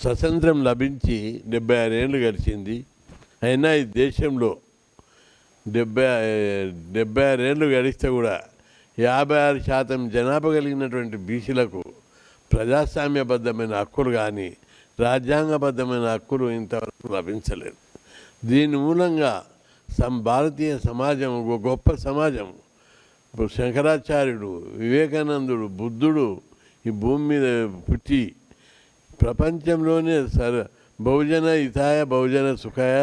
స్వతంత్రం లభించి 76 ఏళ్ళు గడిచింది. అయినా ఈ దేశంలో 76 ఏళ్ళు గడిస్తే కూడా 56% జనాభా కలిగినటువంటి బీసీలకు ప్రజాస్వామ్యబద్ధమైన హక్కులు కానీ రాజ్యాంగబద్ధమైన హక్కులు ఇంతవరకు లభించలేదు. దీని మూలంగా భారతీయ సమాజం ఒక గొప్ప సమాజం. శంకరాచార్యుడు, వివేకానందుడు, బుద్ధుడు ఈ భూమి మీద పుట్టి ప్రపంచంలోనే బహుజన హితాయ బహుజన సుఖాయ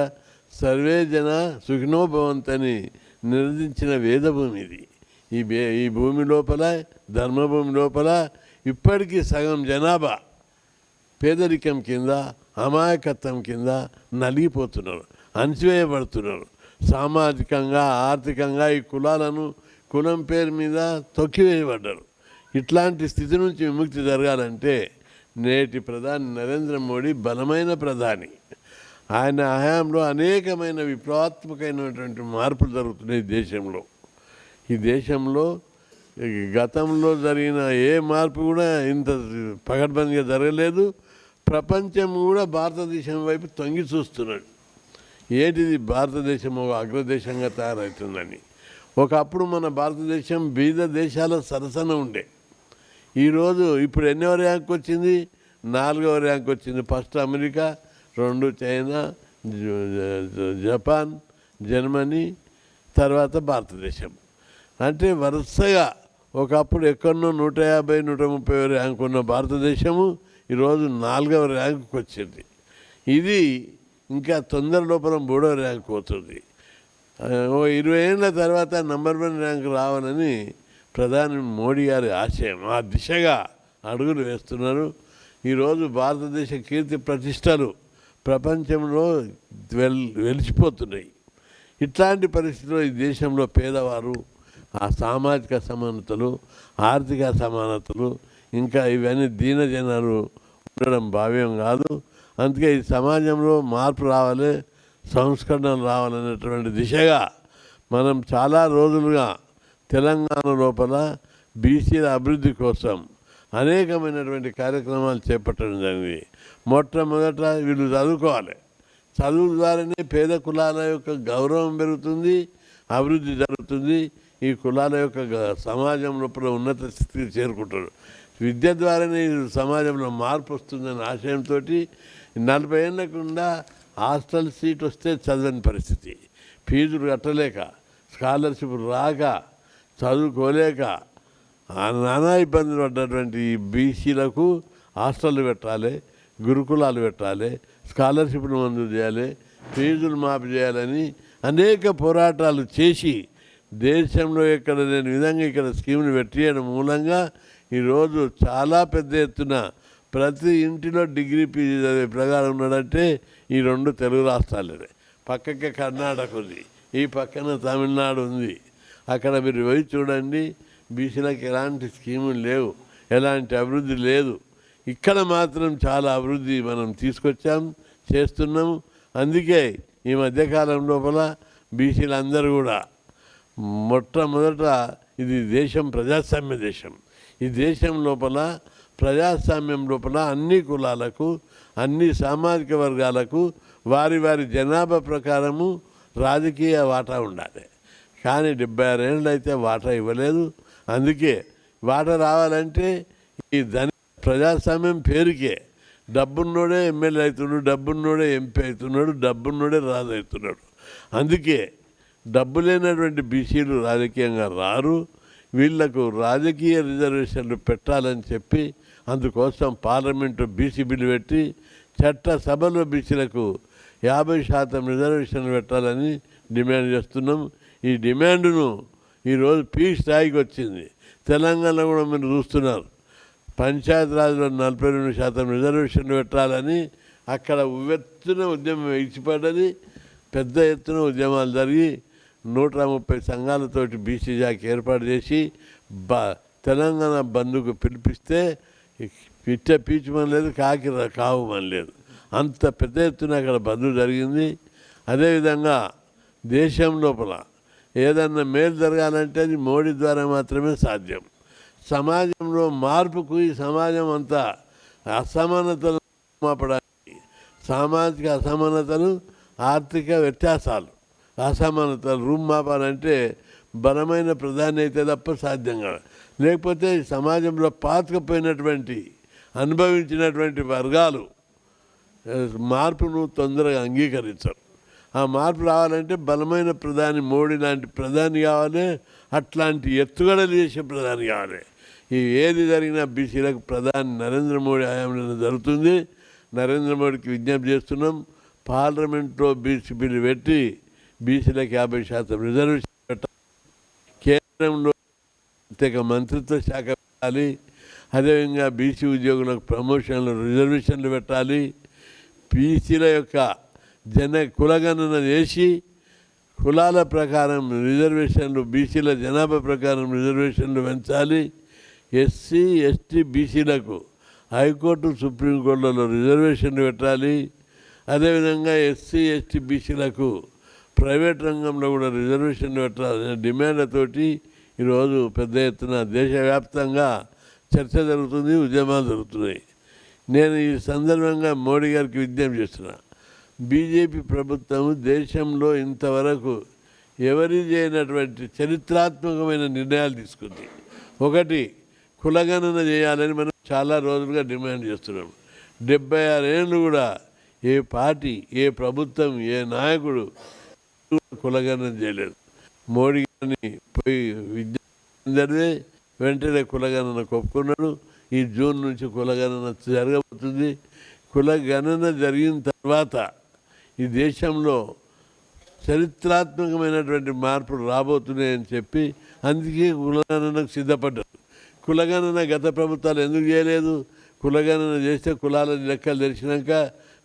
సర్వే జన సుఖినో భవంతని నిర్వచించిన వేదభూమి ఇది. ఈ భూమి లోపల, ధర్మభూమి లోపల ఇప్పటికీ సగం జనాభా పేదరికం కింద, అమాయకత్వం కింద నలిగిపోతున్నారు, అణచివేయబడుతున్నారు. సామాజికంగా, ఆర్థికంగా ఈ కులం పేరు మీద తొక్కివేయబడ్డారు. ఇట్లాంటి స్థితి నుంచి విముక్తి జరగాలంటే నేటి ప్రధాని నరేంద్ర మోడీ బలమైన ప్రధాని. ఆయన హయాంలో అనేకమైన విప్లవాత్మకమైనటువంటి మార్పులు జరుగుతున్నాయి దేశంలో. ఈ దేశంలో గతంలో జరిగిన ఏ మార్పు కూడా ఇంత పకడ్బందీగా జరగలేదు. ప్రపంచం కూడా భారతదేశం వైపు తొంగి చూస్తున్నాడు. ఏంటిది, భారతదేశం ఒక అగ్రదేశంగా తయారవుతుందని. ఒకప్పుడు మన భారతదేశం బీద దేశాల సరసన ఉండే. ఈరోజు ఇప్పుడు ఎన్నో ర్యాంక్ వచ్చింది? 4వ ర్యాంక్ వచ్చింది. First America, 2 China, Japan, Germany, తర్వాత భారతదేశం. అంటే వరుసగా ఒకప్పుడు ఎక్కడో 150, 130 ర్యాంక్ ఉన్న భారతదేశము ఈరోజు 4వ ర్యాంకుకి వచ్చింది. ఇది ఇంకా తొందర లోపల 3వ ర్యాంక్ పోతుంది. 20 ఏళ్ళ తర్వాత నంబర్ 1 ర్యాంక్ రావాలని ప్రధాని మోడీ గారి ఆశయం. ఆ దిశగా అడుగులు వేస్తున్నారు. ఈరోజు భారతదేశ కీర్తి ప్రతిష్టలు ప్రపంచంలో వెలిసిపోతున్నాయి. ఇట్లాంటి పరిస్థితుల్లో ఈ దేశంలో పేదవారు, ఆ సామాజిక సమానతలు, ఆర్థిక సమానతలు, ఇంకా ఇవన్నీ దీనజనాలు ఉండడం భావ్యం కాదు. అందుకే ఈ సమాజంలో మార్పు రావాలి, సంస్కరణలు రావాలనేటువంటి దిశగా మనం చాలా రోజులుగా తెలంగాణ లోపల బీసీల అభివృద్ధి కోసం అనేకమైనటువంటి కార్యక్రమాలు చేపట్టడం జరిగింది. మొట్టమొదట వీళ్ళు చదువుకోవాలి. చదువు ద్వారానే పేద కులాల యొక్క గౌరవం పెరుగుతుంది, అభివృద్ధి జరుగుతుంది. ఈ కులాల యొక్క సమాజం లోపల ఉన్నత స్థితికి చేరుకుంటారు. విద్య ద్వారానే సమాజంలో మార్పు వస్తుందనే ఆశయంతో 40 ఏళ్ళకుండా హాస్టల్ సీట్ వస్తే చదవని పరిస్థితి, ఫీజులు కట్టలేక, స్కాలర్షిప్ రాక, చదువుకోలేక నానా ఇబ్బందులు పడ్డటువంటి ఈ బీసీలకు హాస్టళ్ళు పెట్టాలి, గురుకులాలు పెట్టాలి, స్కాలర్షిప్లు మంజూరు చేయాలి, ఫీజులు మాఫీ చేయాలని అనేక పోరాటాలు చేసి దేశంలో ఎక్కడ లేని విధంగా ఇక్కడ స్కీములు పెట్టేయడం మూలంగా ఈరోజు చాలా పెద్ద ఎత్తున ప్రతి ఇంటిలో డిగ్రీ పీజీ చదివే ప్రకారం ఉన్నాడంటే ఈ 2 తెలుగు రాష్ట్రాలే. పక్కకే కర్ణాటక ఉంది, ఈ పక్కన తమిళనాడు ఉంది. అక్కడ మీరు పోయి చూడండి, బీసీలకు ఎలాంటి స్కీములు లేవు, ఎలాంటి అభివృద్ధి లేదు. ఇక్కడ మాత్రం చాలా అభివృద్ధి మనం తీసుకొచ్చాం, చేస్తున్నాము. అందుకే ఈ మధ్యకాలం లోపల బీసీలందరూ కూడా మొట్టమొదట ఇది దేశం ప్రజాస్వామ్య దేశం. ఈ దేశం లోపల ప్రజాస్వామ్యం లోపల అన్ని కులాలకు, అన్ని సామాజిక వర్గాలకు వారి వారి జనాభా ప్రకారము రాజకీయ వాటా ఉండాలి. కానీ 76 ఏళ్ళు అయితే వాటా ఇవ్వలేదు. అందుకే వాటా రావాలంటే ఈ ప్రజాస్వామ్యం పేరుకే డబ్బున్నోడే ఎమ్మెల్యే అవుతున్నాడు, డబ్బున్నోడే ఎంపీ అవుతున్నాడు, డబ్బున్నోడే రాజు అవుతున్నాడు. అందుకే డబ్బు లేనటువంటి బీసీలు రాజకీయంగా రారు. వీళ్లకు రాజకీయ రిజర్వేషన్లు పెట్టాలని చెప్పి అందుకోసం పార్లమెంటు బీసీ బిల్లు పెట్టి చట్టసభలో బీసీలకు 50% రిజర్వేషన్లు పెట్టాలని డిమాండ్ చేస్తున్నాం. ఈ డిమాండ్ను ఈరోజు పీక్ స్థాయికి వచ్చింది. తెలంగాణ కూడా మీరు చూస్తున్నారు, పంచాయతీరాజ్లో 42% రిజర్వేషన్లు పెట్టాలని అక్కడ ఉవ్వెత్తున ఉద్యమం ఇచ్చిపడ్డది. పెద్ద ఎత్తున ఉద్యమాలు జరిగి 130 సంఘాలతోటి బీసీ జాకి ఏర్పాటు చేసి తెలంగాణ బంద్కు పిలిపిస్తే పీచమని లేదు, కాకి కావమని లేదు. అంత పెద్ద ఎత్తున అక్కడ బంద్ జరిగింది. అదేవిధంగా దేశం లోపల ఏదన్నా మేలు జరగాలంటే అది మోడీ ద్వారా మాత్రమే సాధ్యం. సమాజంలో మార్పుకు ఈ సమాజం అంతా అసమానతలు మాపడానికి సామాజిక అసమానతలు, ఆర్థిక వ్యత్యాసాలు, అసమానతలు రూపుమాపాలంటే బలమైన ప్రధాని అయితే తప్ప సాధ్యం కాదు. లేకపోతే సమాజంలో పాతుకుపోయినటువంటి అనుభవించినటువంటి వర్గాలు మార్పును తొందరగా అంగీకరించరు. ఆ మార్పు రావాలంటే బలమైన ప్రధాని, మోడీ లాంటి ప్రధాని కావాలి, అట్లాంటి ఎత్తుగడలు చేసే ప్రధాని కావాలి. ఏది జరిగినా బీసీలకు ప్రధాని నరేంద్ర మోడీ హయాంలో జరుగుతుంది. నరేంద్ర మోడీకి విజ్ఞప్తి చేస్తున్నాం, పార్లమెంట్లో బీసీ బిల్లు పెట్టి బీసీలకు 50% రిజర్వేషన్ పెట్టాలి. కేంద్రంలో ప్రత్యేక మంత్రిత్వ శాఖ పెట్టాలి. అదేవిధంగా బీసీ ఉద్యోగులకు ప్రమోషన్లు, రిజర్వేషన్లు పెట్టాలి. బీసీల యొక్క కులగణన చేసి కులాల ప్రకారం రిజర్వేషన్లు, బీసీల జనాభా ప్రకారం రిజర్వేషన్లు పెంచాలి. ఎస్సీ ఎస్టీ బీసీలకు హైకోర్టు సుప్రీంకోర్టులలో రిజర్వేషన్లు పెట్టాలి. అదేవిధంగా ఎస్సీ ఎస్టీ బీసీలకు ప్రైవేట్ రంగంలో కూడా రిజర్వేషన్లు పెట్టాలనే డిమాండ్లతోటి ఈరోజు పెద్ద ఎత్తున దేశవ్యాప్తంగా చర్చ జరుగుతుంది, ఉద్యమాలు జరుగుతున్నాయి. నేను ఈ సందర్భంగా మోడీ గారికి విజ్ఞప్తి చేస్తున్నా, బీజేపీ ప్రభుత్వం దేశంలో ఇంతవరకు ఎవరి చేయనటువంటి చరిత్రాత్మకమైన నిర్ణయాలు తీసుకుంది. ఒకటి, కులగణన చేయాలని మనం చాలా రోజులుగా డిమాండ్ చేస్తున్నాం. 76 ఏళ్ళు కూడా ఏ పార్టీ, ఏ ప్రభుత్వం, ఏ నాయకుడు కులగణన చేయలేదు. మోడీ గారిని పోయి విద్య వెంటనే కులగణన ఒప్పుకున్నాడు. ఈ జూన్ నుంచి కులగణన జరగబోతుంది. కులగణన జరిగిన తర్వాత ఈ దేశంలో చరిత్రాత్మకమైనటువంటి మార్పులు రాబోతున్నాయని చెప్పి అందుకే కులగణనకు సిద్ధపడ్డారు. కులగణన గత ప్రభుత్వాలు ఎందుకు చేయలేదు? కులగణన చేస్తే కులాల లెక్కలు తెలిసినాక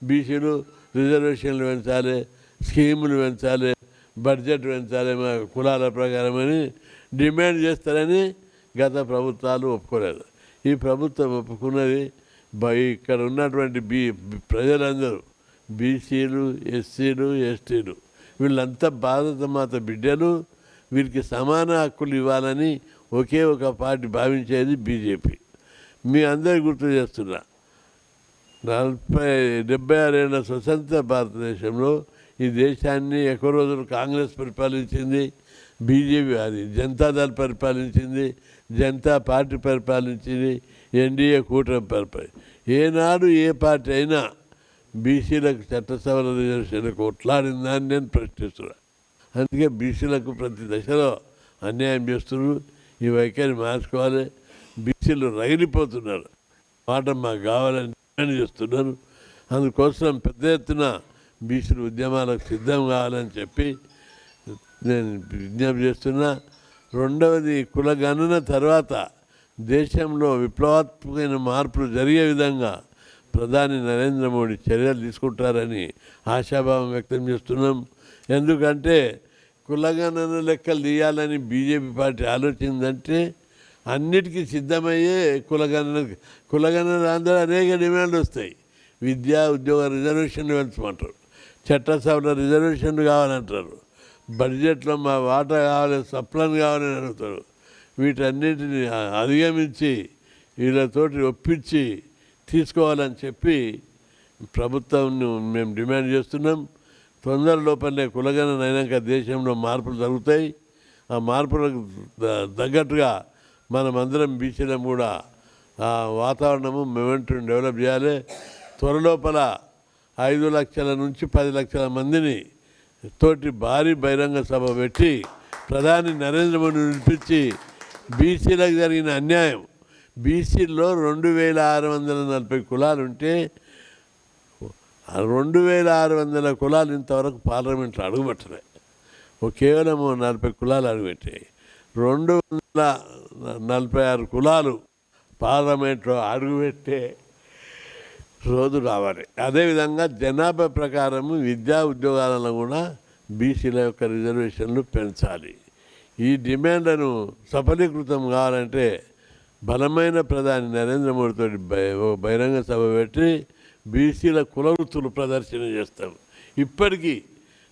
బీసీలు రిజర్వేషన్లు పెంచాలి, స్కీములు పెంచాలి, బడ్జెట్ పెంచాలి మా కులాల ప్రకారం అని డిమాండ్ చేస్తారని గత ప్రభుత్వాలు ఒప్పుకోలేదు. ఈ ప్రభుత్వం ఒప్పుకున్నది. ఇక్కడ ఉన్నటువంటి ప్రజలందరూ బీసీలు, ఎస్సీలు, ఎస్టీలు వీళ్ళంతా భారత మాత బిడ్డలు, వీరికి సమాన హక్కులు ఇవ్వాలని ఒకే ఒక పార్టీ భావించేది బీజేపీ. మీ అందరికీ గుర్తు చేస్తున్నా, 76 ఏళ్ళ స్వతంత్ర భారతదేశంలో ఈ దేశాన్ని ఎక్కువ రోజులు కాంగ్రెస్ పరిపాలించింది, బీజేపీ అది జనతాదళ్ పరిపాలించింది, జనతా పార్టీ పరిపాలించింది, ఎన్డీఏ కూటమి పరిపాలించింది. ఏనాడు ఏ పార్టీ అయినా బీసీలకు చట్టసభల రిజర్వేషన్లకు కొట్లాడిందని నేను ప్రశ్నిస్తున్నాను. అందుకే బీసీలకు ప్రతి దశలో అన్యాయం చేస్తున్నారు. ఈ వైఖరి మార్చుకోవాలి. బీసీలు రగిలిపోతున్నారు. మాట మాకు కావాలని డిమాండ్ చేస్తున్నారు. అందుకోసం పెద్ద ఎత్తున బీసీలు ఉద్యమాలకు సిద్ధం కావాలని చెప్పి నేను విజ్ఞప్తి చేస్తున్నా. రెండవది, కులగణన తర్వాత దేశంలో విప్లవాత్మకమైన మార్పులు జరిగే విధంగా ప్రధాని నరేంద్ర మోడీ చర్యలు తీసుకుంటారని ఆశాభావం వ్యక్తం చేస్తున్నాం. ఎందుకంటే కులగణన లెక్కలు తీయాలని బీజేపీ పార్టీ ఆలోచిందంటే అన్నిటికీ సిద్ధమయ్యే కులగణన అందరూ అనేక డిమాండ్లు వస్తాయి. విద్యా ఉద్యోగ రిజర్వేషన్లు పెంచమంటారు, చట్టసభలో రిజర్వేషన్లు కావాలంటారు, బడ్జెట్లో మా వాటా కావాలి, సప్లన్ కావాలని అడుగుతారు. వీటన్నిటిని అధిగమించి వీళ్ళతోటి ఒప్పించి తీసుకోవాలని చెప్పి ప్రభుత్వం మేము డిమాండ్ చేస్తున్నాం. తొందర లోపలే కులగణన అయినాక దేశంలో మార్పులు జరుగుతాయి. ఆ మార్పులకు తగ్గట్టుగా మనమందరం బీసీలం కూడా ఆ వాతావరణము మొమెంటం డెవలప్ చేయాలి. త్వరలోపల 5 లక్షల నుంచి 10 లక్షల మందిని తోటి భారీ బహిరంగ సభ పెట్టి ప్రధాని నరేంద్ర మోడీని పిలిపించి బీసీలకు జరిగిన అన్యాయం, బీసీల్లో 2640 కులాలు ఉంటే 2600 కులాలు ఇంతవరకు పార్లమెంట్లో అడుగుపెట్టలే. కేవలం 40 కులాలు అడుగుపెట్టాయి. 246 కులాలు పార్లమెంట్లో అడుగుపెట్టే రోజు రావాలి. అదేవిధంగా జనాభా ప్రకారము విద్యా ఉద్యోగాలను కూడా బీసీల యొక్క రిజర్వేషన్లు పెంచాలి. ఈ డిమాండ్లను సఫలీకృతం కావాలంటే బలమైన ప్రధాని నరేంద్ర మోడీతో బహిరంగ సభ పెట్టి బీసీల కులవృత్తులు ప్రదర్శన చేస్తాం. ఇప్పటికీ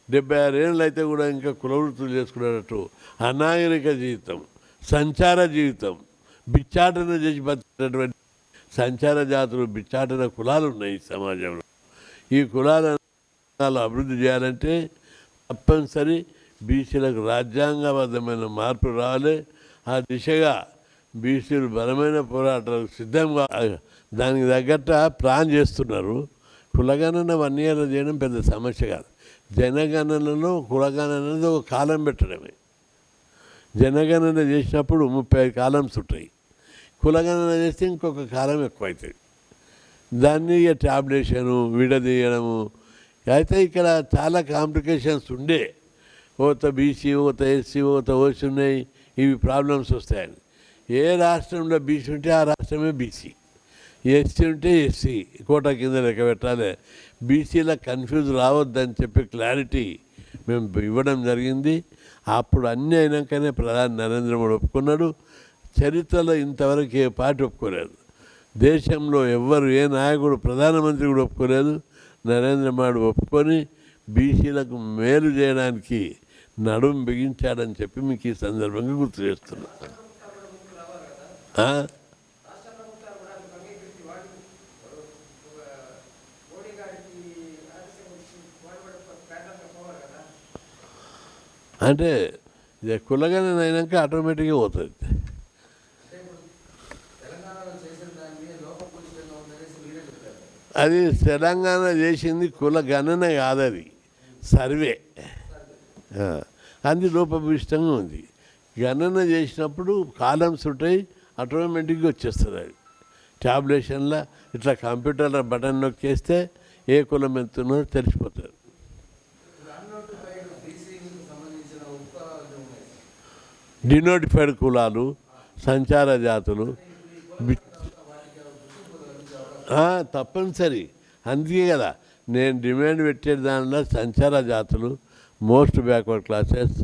76 ఏళ్ళు అయితే కూడా ఇంకా కులవృత్తులు చేసుకునేటట్టు అనాగరిక జీవితం, సంచార జీవితం, బిచ్చాటన చేసి బతికేటటువంటి సంచార జాతులు, బిచ్చాటన కులాలు ఉన్నాయి సమాజంలో. ఈ కులాలను అభివృద్ధి చేయాలంటే తప్పనిసరి బీసీలకు రాజ్యాంగబద్ధమైన మార్పు రావాలి. ఆ దిశగా బీసీలు బలమైన పోరాటాలకు సిద్ధంగా దానికి తగ్గట్టు ప్లాన్ చేస్తున్నారు. కులగణన 1 year చేయడం పెద్ద సమస్య కాదు. జనగణనలో కులగణన ఒక కాలం పెట్టడమే. జనగణన చేసినప్పుడు 35 కాలమ్స్ ఉంటాయి. కులగణన చేస్తే ఇంకొక కాలం ఎక్కువ అవుతుంది. దాన్ని ట్యాబ్లేషను విడదీయడము అయితే ఇక్కడ చాలా కాంప్లికేషన్స్ ఉండే. ఓత బీసీ, ఓత ఎస్సీ, ఓత ఓసీ ఉన్నాయి. ఇవి ప్రాబ్లమ్స్ వస్తాయని. ఏ రాష్ట్రంలో బీసీ ఉంటే ఆ రాష్ట్రమే బీసీ, ఎస్సీ ఉంటే ఎస్సీ కోటా కింద లెక్క పెట్టాలి. బీసీల కన్ఫ్యూజ్ రావద్దని చెప్పి క్లారిటీ మేము ఇవ్వడం జరిగింది. అప్పుడు అన్నీ అయినాకనే ప్రధాని నరేంద్ర మోడీ ఒప్పుకున్నాడు. చరిత్రలో ఇంతవరకు ఏ పార్టీ ఒప్పుకోలేదు. దేశంలో ఎవ్వరు ఏ నాయకుడు ప్రధానమంత్రి కూడా ఒప్పుకోలేదు. నరేంద్ర మోడీ ఒప్పుకొని బీసీలకు మేలు చేయడానికి నడుం బిగించాడని చెప్పి మీకు ఈ సందర్భంగా గుర్తు చేస్తున్నా. అంటే ఇది కులగణన అయినాక ఆటోమేటిక్గా పోతుంది. అది తెలంగాణ చేసింది కులగణన కాదది సర్వే. అది లోపభూయిష్టంగా ఉంది. గణన చేసినప్పుడు కాలమ్స్ ఉంటాయి, ఆటోమేటిక్గా వచ్చేస్తుంది. అది ట్యాబ్లేషన్లో ఇట్లా కంప్యూటర్లో బటన్ నొక్కేస్తే ఏ కులం ఎంతున్నో తెలిసిపోతుంది. డినోటిఫైడ్ కులాలు, సంచార జాతులు తప్పనిసరి. అందుకే కదా నేను డిమాండ్ పెట్టే దానిలో సంచార జాతులు, మోస్ట్ బ్యాక్వర్డ్ క్లాసెస్,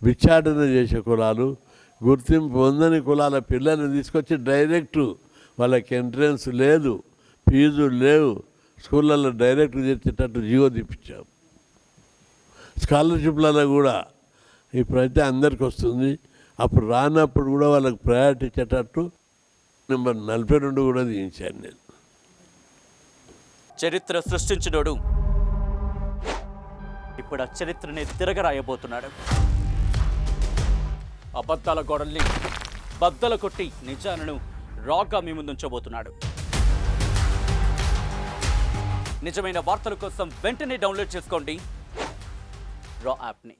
భిక్షాటన చేసే కులాలు, గుర్తింపు పొందని కులాల పిల్లల్ని తీసుకొచ్చి డైరెక్టు వాళ్ళకి ఎంట్రన్స్ లేదు, ఫీజులు లేవు, స్కూళ్ళల్లో డైరెక్ట్ చేసేటట్టు జీవో తీపించాం. స్కాలర్షిప్లలో కూడా ఇప్పుడైతే అందరికి వస్తుంది. అప్పుడు రానప్పుడు కూడా వాళ్ళకి ప్రయారిటీ ఇచ్చేటట్టు నెంబర్ 42 కూడా తీయించాను నేను. చరిత్ర సృష్టించినోడు ఇప్పుడు ఆ చరిత్రని తిరగరాయబోతున్నాడు. అబద్ధాల గోడల్ని బద్దలు కొట్టి నిజాలను రాగా మీ ముందుంచబోతున్నాడు. నిజమైన వార్తల కోసం వెంటనే డౌన్లోడ్ చేసుకోండి రా యాప్ని.